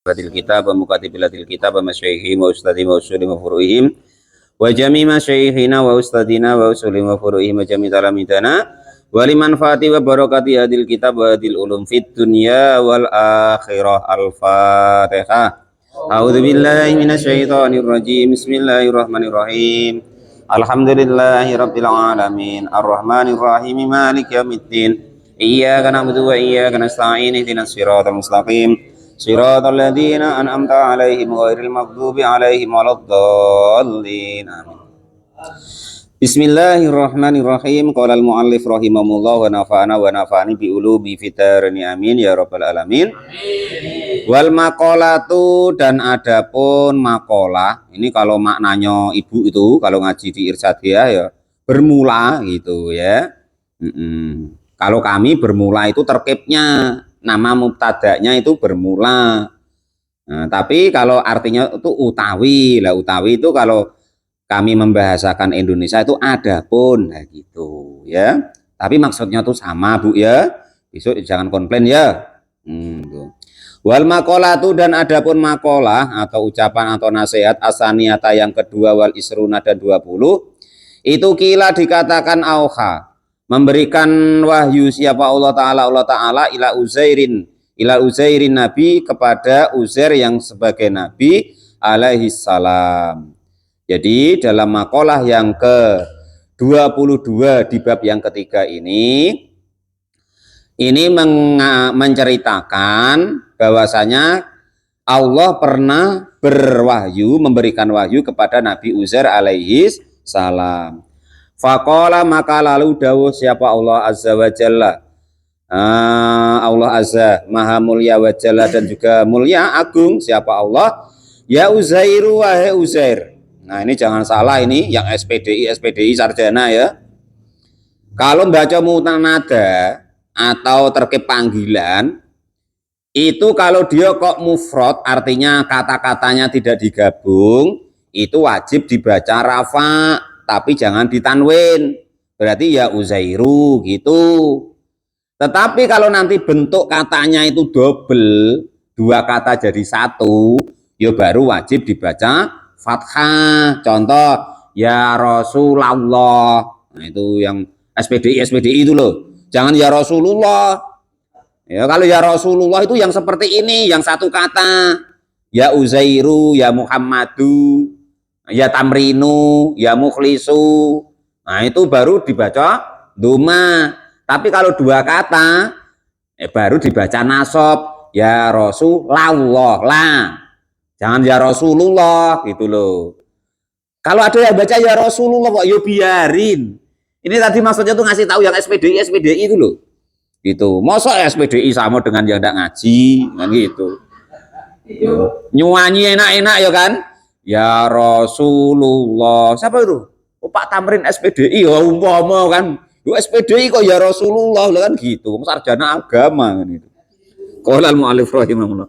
Batil kitab wa mukatibilatil kitab wa masyaihim wa ustadim wa usulim wa furu'ihim wa jami masyaihina wa ustadina wa usulim wa furu'ihim wa jami talamidana wa liman fati wa barakati hadil kitab wa hadil ulum fit dunya wal akhirah. Al-Fatihah. A'udzu billahi minasyaitonir rajim. Bismillahirrahmanirrahim. Alhamdulillahi rabbil alamin. Arrahmanir rahim. Maliki yaumiddin. Iyyaka na'budu wa iyyaka nasta'in. Ihdinas siratal mustaqim. Siratal ladzina an'amta 'alaihim ghairil maghdubi 'alaihim waladdallin. Amin. Bismillahirrahmanirrahim. Qala al-muallif rahimahullah wa nafa'ana wa nafa'ani bi ulumi fitarni amin ya rabbal alamin. Amin. Wal maqalatu, dan adapun maqalah ini kalau maknanya ibu itu kalau ngaji di Irsyadiyah ya bermula gitu ya. Kalau kami bermula itu terkibnya nama mubtada'nya itu bermula. Nah, tapi kalau artinya itu utawi. Lah utawi itu kalau kami membahasakan Indonesia itu adapun, nah gitu ya. Tapi maksudnya tuh sama Bu ya. Besok jangan komplain ya. Wal maqalatu, dan adapun maqalah atau ucapan atau nasihat asaniyata yang kedua wal isruna dan 20 itu kila dikatakan auha, memberikan wahyu siapa Allah Ta'ala ila Uzairin Nabi, kepada Uzair yang sebagai Nabi alaihi salam. Jadi dalam maqalah yang ke-22 di bab yang ketiga ini menceritakan bahwasanya Allah pernah berwahyu, memberikan wahyu kepada Nabi Uzair alaihi salam. Faqala, maka lalu dawuh siapa Allah azza wa jalla, Allah azza maha mulia wa jalla dan juga mulia agung siapa Allah, ya Uzairu wahai Uzair. Nah ini jangan salah, ini yang SPDI sarjana ya. Kalau baca mutanada atau terkait panggilan itu kalau dia kok mufrad, artinya kata-katanya tidak digabung, itu wajib dibaca rafa, tapi jangan ditanwin, berarti ya Uzairu gitu. Tetapi kalau nanti bentuk katanya itu double, dua kata jadi satu, ya baru wajib dibaca fathah. Contoh ya Rasulullah, nah itu yang SPDI itu loh, jangan ya Rasulullah ya. Kalau ya Rasulullah itu yang seperti ini, yang satu kata, ya Uzairu, ya Muhammadu, ya Tamrinu, ya Mukhlisu, nah itu baru dibaca duma. Tapi kalau dua kata baru dibaca nasab, ya Rasulullah lah, jangan ya Rasulullah gitu loh. Kalau ada yang baca ya Rasulullah kok yo biarin. Ini tadi maksudnya tuh ngasih tahu yang SPDI itu loh gitu. Masa SPDI sama dengan yang tidak ngaji kan gitu. Nyuanyi enak-enak ya kan, ya Rasulullah. Siapa itu? Oh, Pak Tamrin SPDI, ya umpama kan. Yo SPDI kok ya Rasulullah kan gitu. Sarjana agama kan itu. Qala al-mu'allif rahimahullah.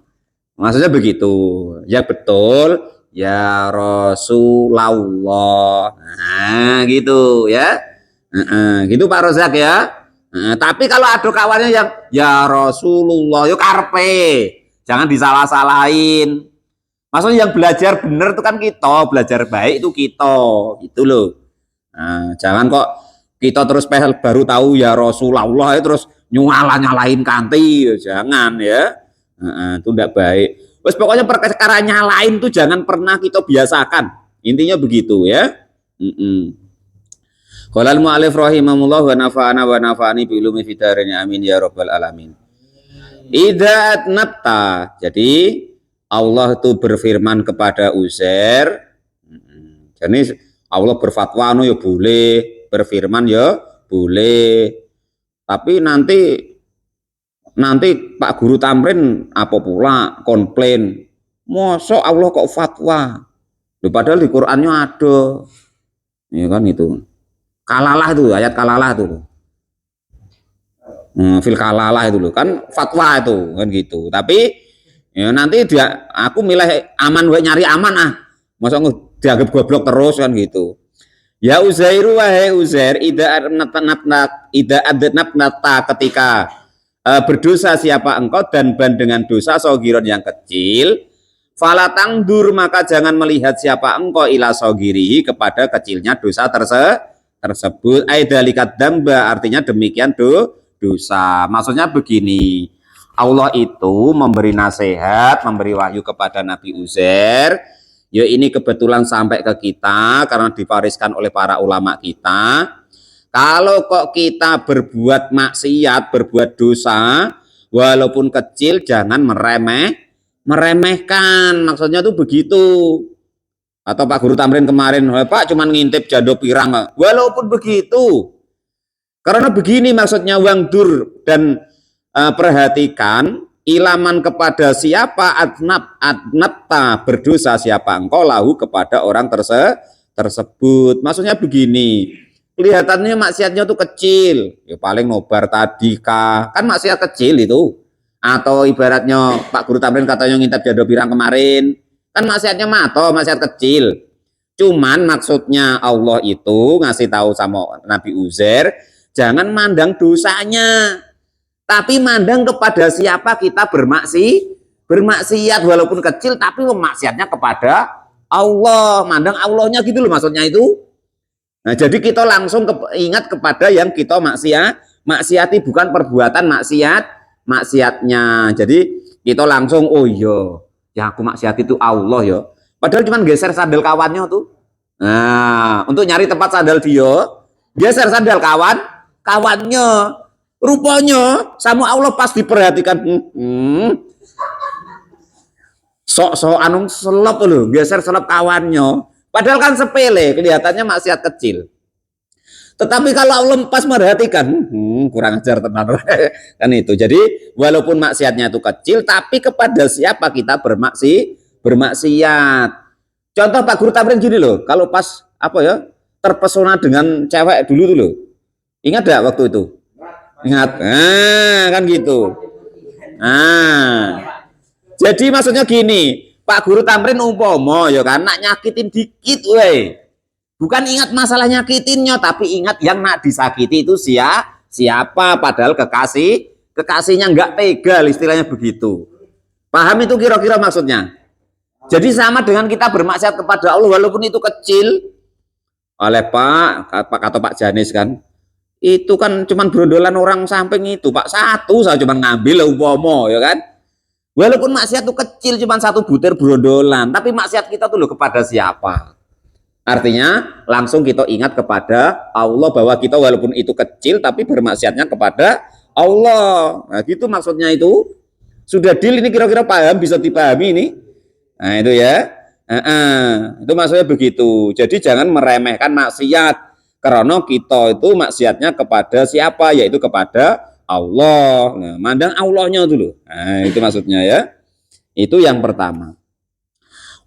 Maksudnya begitu. Ya betul, ya Rasulullah. Nah, gitu ya. Gitu Pak Rozak ya. Tapi kalau ada kawannya yang ya Rasulullah, yo karpe. Jangan disalah-salahin. Maksudnya yang belajar bener itu kan kita, belajar baik itu kita, gitu loh. Nah, jangan kok kita terus baru tahu ya Rasulullah ya terus nyalahin kanti, ya jangan ya. Itu tidak baik. Terus pokoknya perkara nyalain itu jangan pernah kita biasakan. Intinya begitu ya. Qala al-mu'allif rahimahullah wa nafa'ana wa nafa'ani bi ulumi fidarin amin ya rabbal alamin. Idza atnabta, jadi Allah itu berfirman kepada Uzair. Jadi Allah berfatwa ya boleh, berfirman ya boleh. Tapi nanti Pak Guru Tamrin apa pula komplain, mosok Allah kok fatwa. Loh, padahal di Qur'annya ada. Ya kan itu. Kalalah itu, ayat kalalah itu. Fil kalalah itu loh, kan fatwa itu kan gitu. Tapi ya nanti aku milih aman, nyari aman masa dianggap goblok terus kan gitu. Ya Uzairu wahai Uzair, ida adnabnata, ketika berdosa siapa engkau dan dengan dosa sogiron yang kecil, Fala tangdur, maka jangan melihat siapa engkau ila sogirihi, kepada kecilnya dosa tersebut. Aidalikat damba, artinya demikian dosa. Maksudnya begini, Allah itu memberi nasihat, memberi wahyu kepada Nabi Uzair. Ya ini kebetulan sampai ke kita karena diwariskan oleh para ulama kita. Kalau kok kita berbuat maksiat, berbuat dosa, walaupun kecil, jangan meremehkan. Maksudnya tuh begitu. Atau Pak Guru Tamrin kemarin, Pak cuman ngintip jando pirang. Walaupun begitu. Karena begini maksudnya, wangdur, dan perhatikan ilaman, kepada siapa adnabta, berdosa siapa engkau lahu, kepada orang tersebut. Maksudnya begini, kelihatannya maksiatnya tuh kecil, ya paling nobar tadi kan maksiat kecil itu. Atau ibaratnya Pak Guru Tamrin katanya ngintip jando pirang kemarin, kan maksiatnya maksiat kecil. Cuman maksudnya Allah itu ngasih tahu sama Nabi Uzair, jangan mandang dosanya, tapi mandang kepada siapa kita bermaksiat walaupun kecil, tapi maksiatnya kepada Allah, mandang Allahnya gitu loh maksudnya itu. Nah, jadi kita langsung ingat kepada yang kita maksiati, bukan perbuatan maksiatnya. Jadi kita langsung, oh iya, yang aku maksiati itu Allah ya. Padahal cuma geser sandal kawannya tuh. Nah, untuk nyari tempat sandal dia, geser sandal kawannya. Rupanya sama Allah pas diperhatikan, sok anung selop loh, geser selop kawannya. Padahal kan sepele, kelihatannya maksiat kecil. Tetapi kalau Allah pas merhatikan, kurang ajar tenan kan itu. Jadi walaupun maksiatnya itu kecil, tapi kepada siapa kita bermaksiat. Contoh Pak Guru Tamrin gini loh, kalau pas terpesona dengan cewek dulu tuh loh. Ingat gak waktu itu? Ingat. Kan gitu. Jadi maksudnya gini, Pak Guru Tamrin umpomo ya kan, nak nyakitin dikit weh. Bukan ingat masalah nyakitinnya, tapi ingat yang nak disakiti itu siapa, padahal kekasihnya nggak tega, istilahnya begitu. Paham itu kira-kira maksudnya? Jadi sama dengan kita bermaksiat kepada Allah walaupun itu kecil. Oleh Pak atau Pak Janis kan, itu kan cuman berondolan orang samping itu, Pak, satu saya cuma ngambil upomo ya kan. Walaupun maksiat itu kecil, cuma satu butir berondolan, tapi maksiat kita tuh loh kepada siapa? Artinya langsung kita ingat kepada Allah, bahwa kita walaupun itu kecil tapi bermaksiatnya kepada Allah. Nah gitu maksudnya itu. Sudah deal ini, kira-kira paham, bisa dipahami ini. Nah itu ya. Itu maksudnya begitu. Jadi jangan meremehkan maksiat, karena kita itu maksiatnya kepada siapa? Yaitu kepada Allah. Nah, mandang Allahnya dulu. Nah, itu maksudnya ya. Itu yang pertama.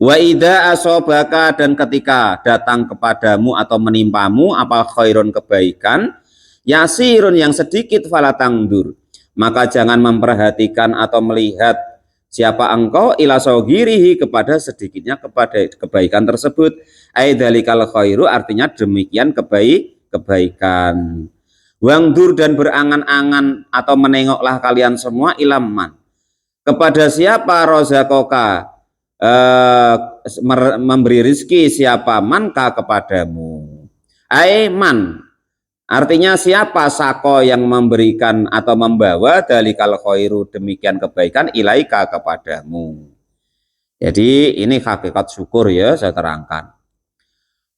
Wa idza asobaka, dan ketika datang kepadamu atau menimpamu apa khairun, kebaikan, yasirun, yang sedikit, fala tangdur, maka jangan memperhatikan atau melihat siapa engkau ila sogirihi, kepada sedikitnya kepada kebaikan tersebut. Aidalikal khairu, artinya demikian kebaikan. Wangdur, dan berangan-angan atau menengoklah kalian semua, ilaman, kepada siapa, rozakoka, memberi rizki, siapa, manka, kepadamu. Aiman, artinya siapa, sako, yang memberikan atau membawa, dalikal khairu, demikian kebaikan, ilaika, kepadamu. Jadi ini hakikat syukur ya, saya terangkan.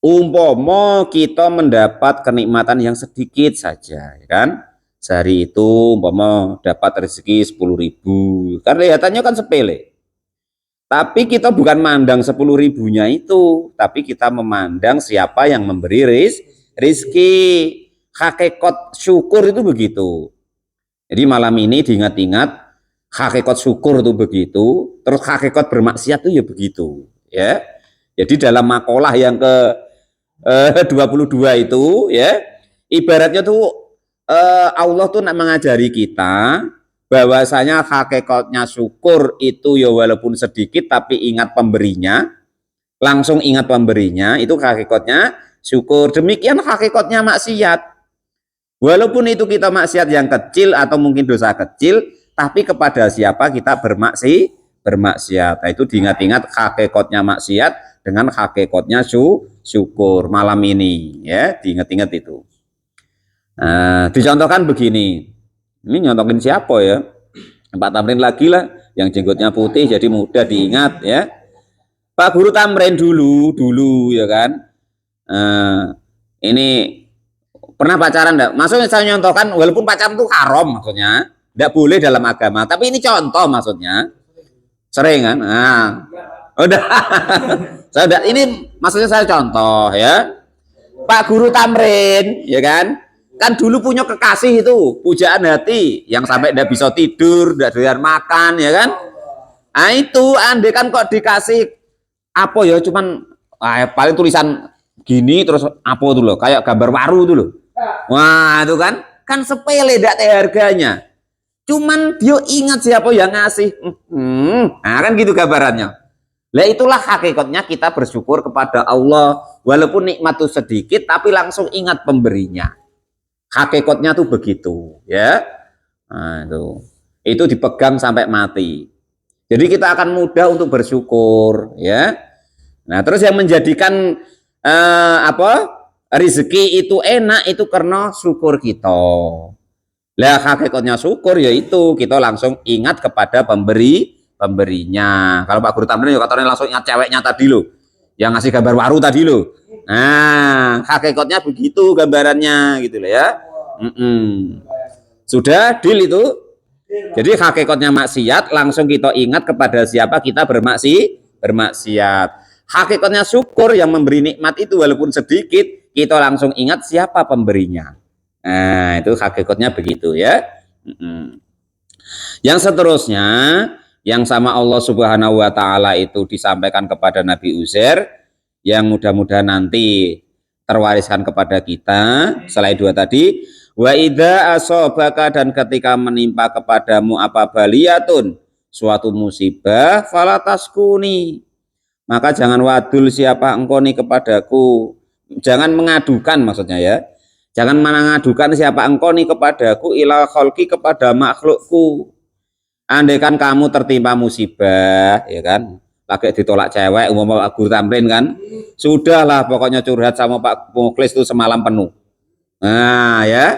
Umpama kita mendapat kenikmatan yang sedikit saja, ya kan? Sehari itu umpama dapat rezeki 10.000, kan kelihatannya kan sepele. Tapi kita bukan mandang 10.000-nya itu, tapi kita memandang siapa yang memberi rizki. Hakikat syukur itu begitu. Jadi malam ini diingat-ingat, hakikat syukur itu begitu, terus hakikat bermaksiat itu ya begitu, ya. Jadi dalam makalah yang ke 22 itu ya, ibaratnya tuh Allah tuh nak mengajari kita bahwasanya hakikatnya syukur itu ya walaupun sedikit tapi ingat pemberinya, langsung ingat pemberinya, itu hakikatnya syukur. Demikian hakikatnya maksiat, walaupun itu kita maksiat yang kecil atau mungkin dosa kecil, tapi kepada siapa kita bermaksiat. Nah, itu diingat-ingat hakikatnya maksiat dengan hakikatnya syukur malam ini ya, diingat-ingat itu. Nah, dicontohkan begini. Ini nyontokin siapa ya? Pak Tamrin lagi lah, yang jenggotnya putih jadi mudah diingat ya. Pak Guru Tamrin dulu ya kan. Ini pernah pacaran enggak? Maksudnya saya nyontohkan walaupun pacaran itu haram maksudnya, enggak boleh dalam agama, tapi ini contoh maksudnya. Sering kan? Nah, udah. Saya udah ini maksudnya saya contoh ya. Pak Guru Tamrin, ya kan? Kan dulu punya kekasih itu, pujaan hati yang sampai enggak bisa tidur, enggak doyan makan, ya kan? Nah itu andai kan kok dikasih apa ya cuman paling tulisan gini terus apa tuh loh, kayak gambar waru tuh loh. Wah, itu kan sepele enggak teh harganya. Cuman dia ingat siapa yang ngasih. Nah kan gitu gambarannya. Lah itulah hakikatnya kita bersyukur kepada Allah walaupun nikmat itu sedikit tapi langsung ingat pemberinya. Hakikatnya tuh begitu, ya. Nah, itu dipegang sampai mati. Jadi kita akan mudah untuk bersyukur, ya. Nah, terus yang menjadikan rezeki itu enak itu karena syukur kita. Lah hakikatnya syukur yaitu kita langsung ingat kepada pemberinya. Kalau Pak Guru Tamrin ya katanya langsung ingat ceweknya tadi loh, yang ngasih gambar waru tadi loh. Nah, hakikatnya begitu gambarannya gitu loh ya. Sudah deal itu. Jadi hakikatnya maksiat langsung kita ingat kepada siapa kita bermaksiat. Hakikatnya syukur yang memberi nikmat itu walaupun sedikit kita langsung ingat siapa pemberinya. Nah, itu hakikatnya begitu ya. Yang seterusnya yang sama Allah Subhanahu wa taala itu disampaikan kepada Nabi Uzair yang mudah-mudahan nanti terwariskan kepada kita selain dua tadi, wa idza asobaka, dan ketika menimpa kepadamu apa baliyatun, suatu musibah, falataskuni, maka jangan wadul siapa engkau nih kepadaku, jangan mengadukan maksudnya ya, jangan mengadukan siapa engkau nih kepadaku, ilal kholqi, kepada makhlukku. Andaikan kamu tertimpa musibah ya kan, lagi ditolak cewek umpama Pak Guru Tamrin kan, sudahlah pokoknya curhat sama Pak Mukhlis itu semalam penuh. Nah ya,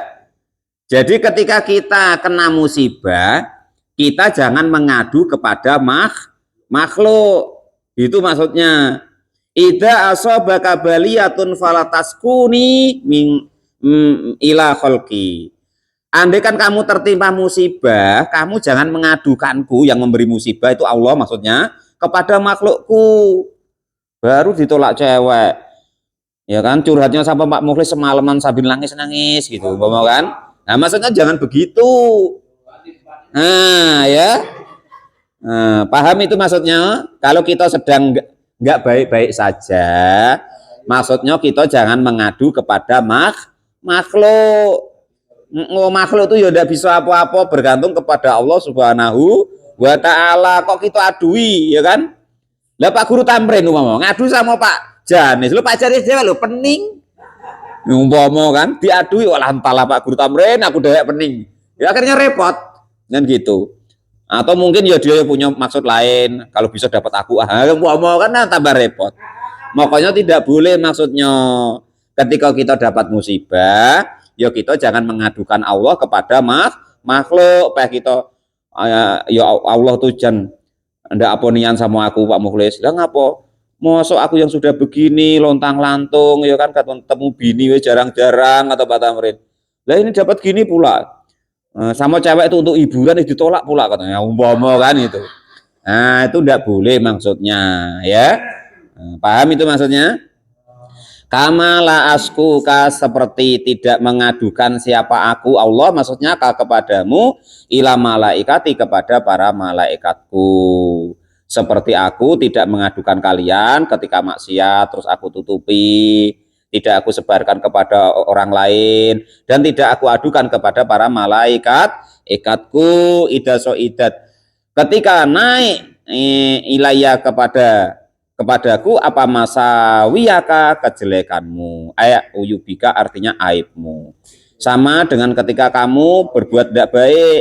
jadi ketika kita kena musibah kita jangan mengadu kepada makhluk, itu maksudnya. Idza asabaka baliyatun falataskuni min ila khalqi. Andaikan kamu tertimpa musibah, kamu jangan mengadukanku, yang memberi musibah itu Allah maksudnya, kepada makhlukku. Baru ditolak cewek, ya kan, curhatnya sama Pak Mukhlis semalaman sambil nangis gitu, mau kan? Nah maksudnya jangan begitu. Nah ya, paham itu maksudnya. Kalau kita sedang nggak baik-baik saja, maksudnya kita jangan mengadu kepada makhluk. Makhluk itu ya tidak bisa apa-apa, bergantung kepada Allah Subhanahu wa taala. Kok kita adui, ya kan? Lah Pak Guru Tamrin ngomong ngadu sama Pak Janis, lu Pak Janis dia lo pening, umpama kan diadui, walah entahlah Pak Guru Tamrin aku dewek pening, ya akhirnya repot kan gitu. Atau mungkin ya dia punya maksud lain, kalau bisa dapat aku umpama kan tambah repot. Makanya tidak boleh maksudnya ketika kita dapat musibah ya kita jangan mengadukan Allah kepada makhluk. Kayak kita ya Allah tuh jangan ndak apa nian sama aku Pak Mukhlis. Lah ngapo? Mosok aku yang sudah begini lontang-lantung ya kan ketemu bini we jarang-jarang atau Pak Tamrin. Lah ini dapat gini pula. Sama cewek itu untuk hiburan ditolak pula katanya. Umpama kan itu. Nah, itu ndak boleh maksudnya ya. Paham itu maksudnya? Kama la askuka, seperti tidak mengadukan siapa aku Allah maksudnya kepadamu, ila malaikati, kepada para malaikatku. Seperti aku tidak mengadukan kalian ketika maksiat terus aku tutupi, tidak aku sebarkan kepada orang lain, dan tidak aku adukan kepada para malaikatku. Idat ketika naik ilayah kepadaku apa masawiyaka, kejelekanmu, ayat uyubika artinya aibmu, sama dengan ketika kamu berbuat tidak baik,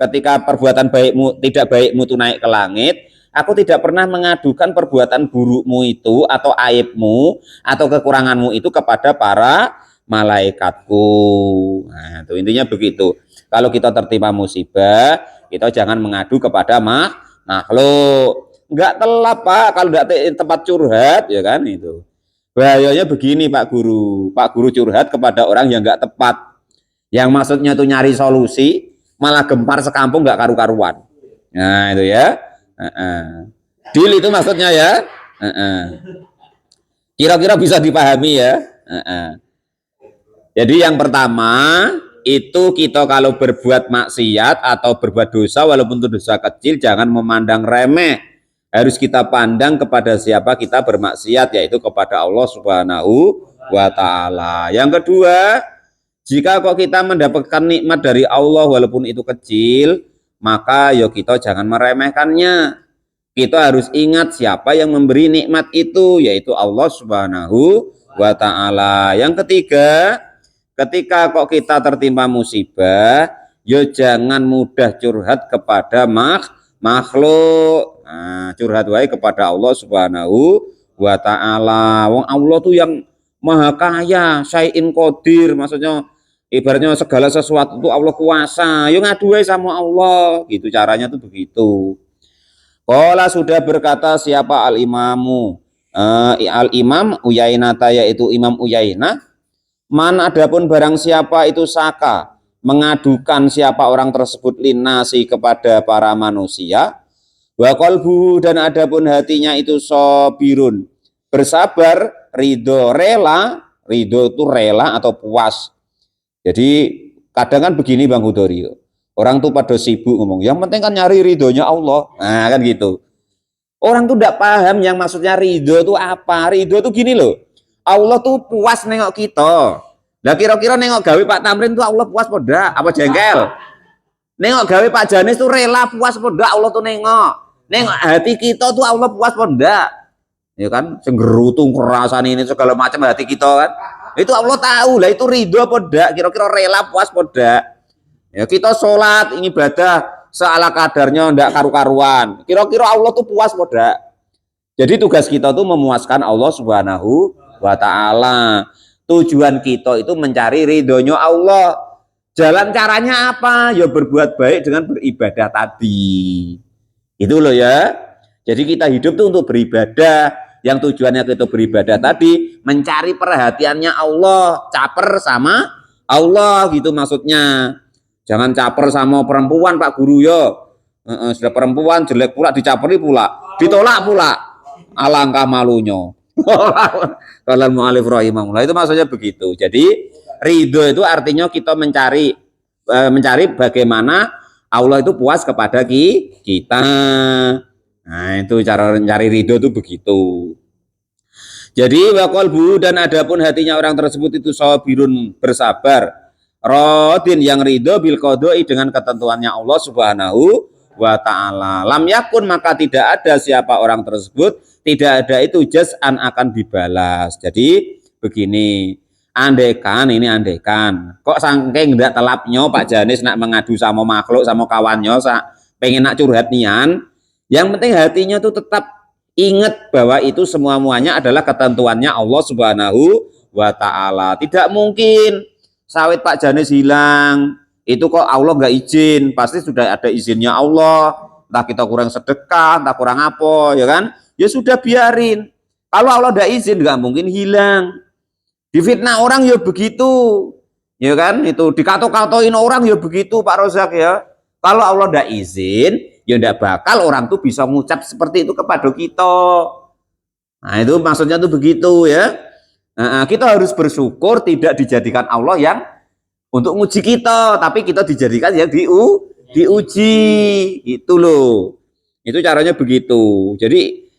ketika perbuatan baikmu tidak baikmu itu naik ke langit, aku tidak pernah mengadukan perbuatan burukmu itu atau aibmu atau kekuranganmu itu kepada para malaikatku. Nah, itu intinya begitu. Kalau kita tertimpa musibah, kita jangan mengadu kepada makhluk. Enggak telap Pak, kalau enggak tempat curhat ya kan itu. Bahayanya begini Pak Guru. Pak Guru curhat kepada orang yang enggak tepat. Yang maksudnya itu nyari solusi, malah gempar sekampung enggak karu-karuan. Nah, itu ya. Deal itu maksudnya ya. Kira-kira bisa dipahami ya. Jadi yang pertama itu kita kalau berbuat maksiat atau berbuat dosa walaupun itu dosa kecil jangan memandang remeh. Harus kita pandang kepada siapa kita bermaksiat, yaitu kepada Allah Subhanahu wa taala. Yang kedua, jika kok kita mendapatkan nikmat dari Allah walaupun itu kecil, maka ya kita jangan meremehkannya. Kita harus ingat siapa yang memberi nikmat itu, yaitu Allah Subhanahu wa taala. Yang ketiga, ketika kok kita tertimpa musibah, ya jangan mudah curhat kepada makhluk. Nah, curhat wae kepada Allah Subhanahu wa taala. Wong Allah tuh yang maha kaya, syai'in qadir, maksudnya ibaratnya segala sesuatu itu Allah kuasa. Yo ngadu wae sama Allah, gitu caranya tuh begitu. Qala sudah berkata siapa al-imamu? Al-imam Uyainata, yaitu Imam Uyainah, man adapun barang siapa itu saka mengadukan siapa orang tersebut linasi kepada para manusia, wa qalbuhu dan adapun hatinya itu sabirun bersabar, ridho itu rela atau puas. Jadi kadang kan begini Bang Hudorio, orang tuh pada sibuk ngomong, yang penting kan nyari ridhonya Allah. Nah kan gitu. Orang tuh tidak paham yang maksudnya ridho itu apa. Ridho itu gini loh, Allah tuh puas nengok kita. Lah kira-kira nengok gawe Pak Tamrin tuh Allah puas poda apa jengkel? Nengok gawe Pak Janis tuh rela puas poda Allah tuh nengok. Nengok hati kita tuh Allah puas poda. Ya kan, senggerutung kerasan ini segala macam hati kita kan. Itu Allah tahu lah, itu ridho poda, kira-kira rela puas poda. Ya kita sholat, ini ibadah seala kadarnya ndak karu-karuan. Kira-kira Allah tuh puas poda. Jadi tugas kita tuh memuaskan Allah Subhanahu wa taala. Tujuan kita itu mencari ridhonya Allah. Jalan caranya apa? Ya berbuat baik dengan beribadah tadi. Itu loh ya. Jadi kita hidup tuh untuk beribadah. Yang tujuannya kita beribadah tadi mencari perhatiannya Allah, caper sama Allah gitu maksudnya. Jangan caper sama perempuan Pak Guru yo. Sudah perempuan jelek pula dicaperi pula, ditolak pula. Alangkah malunya. Kalau mu'alif rahimahullah itu maksudnya begitu. Jadi ridho itu artinya kita mencari bagaimana Allah itu puas kepada kita. Nah itu cara mencari ridho itu begitu. Jadi wa qalbu dan adapun hatinya orang tersebut itu sabirun bersabar, rodin yang ridho bil qadai dengan ketentuannya Allah Subhanahu wa taala. Lam yakun maka tidak ada siapa orang tersebut, tidak ada itu jaz'an akan dibalas. Jadi begini, andaikan kok saking ndak telapnya Pak Janis nak mengadu sama makhluk sama kawannya pengen nak curhat nian, yang penting hatinya tuh tetap ingat bahwa itu semuanya adalah ketentuannya Allah Subhanahu wa taala. Tidak mungkin sawit Pak Janis hilang itu kok Allah nggak izin, pasti sudah ada izinnya Allah. Entah kita kurang sedekah, entah kurang apa, ya kan? Ya sudah biarin. Kalau Allah nggak izin nggak mungkin hilang. Difitnah orang ya begitu, ya kan? Itu dikato-katoin orang ya begitu Pak Rozak ya. Kalau Allah nggak izin, ya nggak bakal orang tuh bisa mengucap seperti itu kepada kita. Nah itu maksudnya tuh begitu ya. Nah, kita harus bersyukur tidak dijadikan Allah yang untuk nguji kita, tapi kita dijadikan yang diuji. Itu loh. Itu caranya begitu. Jadi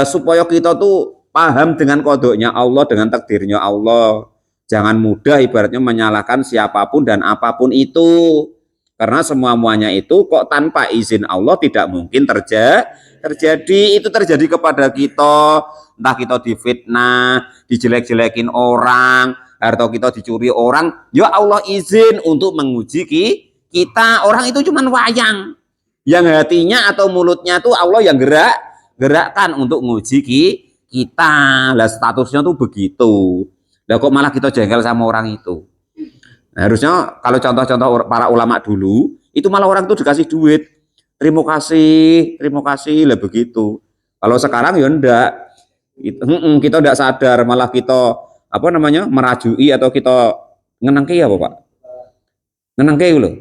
supaya kita tuh paham dengan kodoknya Allah, dengan takdirnya Allah. Jangan mudah ibaratnya menyalahkan siapapun dan apapun itu. Karena semuanya itu kok tanpa izin Allah tidak mungkin terjadi. Itu terjadi kepada kita, entah kita difitnah, dijelek-jelekin orang, atau kita dicuri orang, ya Allah izin untuk menguji kita. Orang itu cuma wayang. Yang hatinya atau mulutnya tuh Allah yang gerakkan untuk nguji kita. Lah statusnya tuh begitu. Lah kok malah kita jengkel sama orang itu? Nah, harusnya kalau contoh-contoh para ulama dulu, itu malah orang tuh dikasih duit. Terima kasih lah begitu. Kalau sekarang ya enggak. Kita enggak sadar, malah kita apa namanya? Merajui atau kita ngenengke ya, Pak? Ngenengke loh.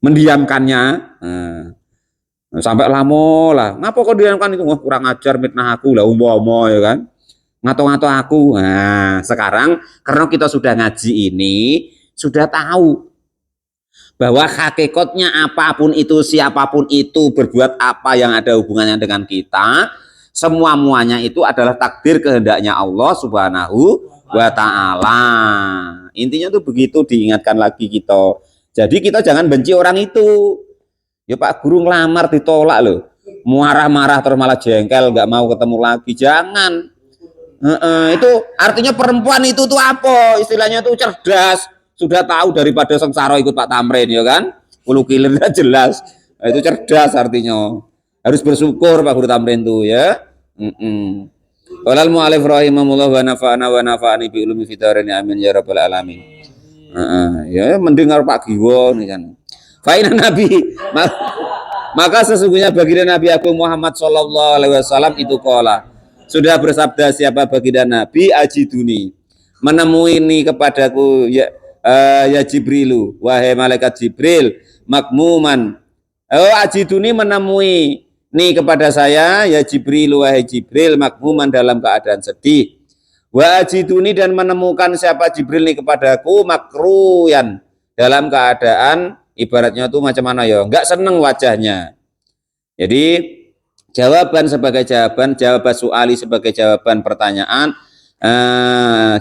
Mendiamkannya. Sampai lama lah. Ngapa kok diamkan itu? Wah, kurang ajar mitnah aku lah umbo-umbo ya kan. Ngato-ngato aku. Nah, sekarang karena kita sudah ngaji ini, sudah tahu bahwa hakikatnya apapun itu, siapapun itu berbuat apa yang ada hubungannya dengan kita, semua-muanya itu adalah takdir kehendaknya Allah Subhanahu wa Ta'ala. Intinya tuh begitu, diingatkan lagi kita. Jadi kita jangan benci orang itu. Ya Pak Guru ngelamar ditolak loh. Marah-marah terus malah jengkel, nggak mau ketemu lagi. Jangan. Itu artinya perempuan itu tuh apa? Istilahnya tuh cerdas. Sudah tahu daripada sengsara ikut Pak Tamrin ya kan? Ulu kilir jelas. Nah, itu cerdas artinya. Harus bersyukur Pak Guru Tamrin tuh ya. Walal mu'alif rahimahullah wa nafa'ani bi ulumi fitarini amin ya rabbal alamin. Ya mendengar Pak Giwo nih kan. Fa'ina Nabi, maka sesungguhnya baginda Nabi Agung Muhammad Sallallahu Alaihi Wasallam itu kola sudah bersabda siapa baginda Nabi ajiduni menemui ini kepadaku ya Jibrilu wahai malaikat Jibril makmuman ajiduni menemui nih kepada saya ya Jibrilu wahai Jibril makmuman dalam keadaan sedih wa ajiduni dan menemukan siapa Jibril nih kepadaku makruyan dalam keadaan ibaratnya tuh macam mana ya, nggak seneng wajahnya. Jadi jawaban sebagai jawaban suali sebagai jawaban pertanyaan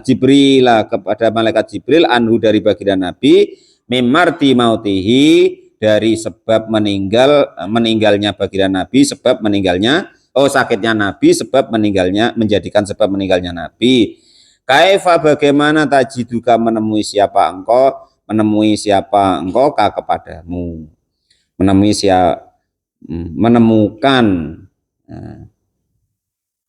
Jibril lah kepada malaikat Jibril anhu dari baginda Nabi mimarti mautihi dari sebab meninggalnya baginda Nabi sebab meninggalnya sakitnya Nabi sebab menjadikan sebab meninggalnya Nabi. Kaifa bagaimana tajiduka menemui siapa engkau kepadamu menemukan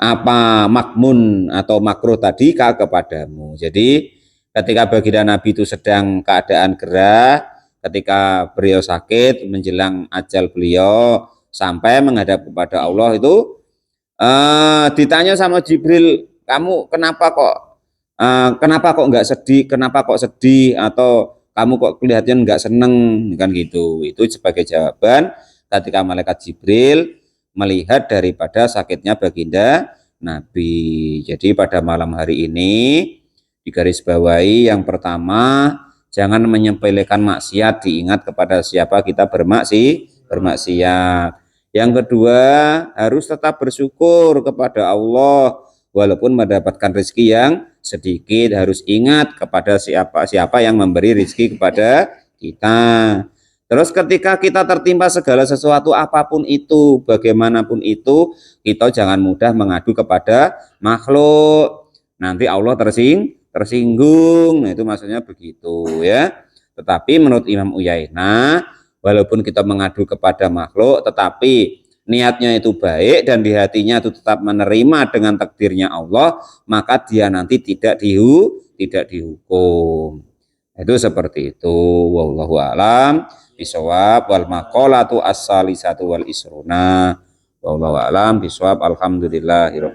apa makmun atau makruh tadi kepadamu. Jadi ketika baginda Nabi itu sedang keadaan gerah, ketika beliau sakit menjelang ajal beliau sampai menghadap kepada Allah itu ditanya sama Jibril, kamu kenapa kok nggak sedih, kenapa kok sedih, atau kamu kok kelihatan nggak seneng kan gitu. Itu sebagai jawaban ketika malaikat Jibril melihat daripada sakitnya baginda Nabi. Jadi pada malam hari ini digarisbawahi yang pertama, jangan menyepelekan maksiat, diingat kepada siapa kita bermaksiat. Yang kedua, harus tetap bersyukur kepada Allah walaupun mendapatkan rezeki yang sedikit, harus ingat kepada siapa yang memberi rezeki kepada kita. Terus ketika kita tertimpa segala sesuatu apapun itu, bagaimanapun itu, kita jangan mudah mengadu kepada makhluk. Nanti Allah tersinggung. Nah, itu maksudnya begitu ya. Tetapi menurut Imam Uyainah, walaupun kita mengadu kepada makhluk, tetapi niatnya itu baik dan di hatinya itu tetap menerima dengan takdirnya Allah, maka dia nanti tidak dihukum. Itu seperti itu. Wallahu a'lam bisawab wal maqalatu as-salisatu wal isruna. Wallahu a'lam bisawab. Alhamdulillahirabbil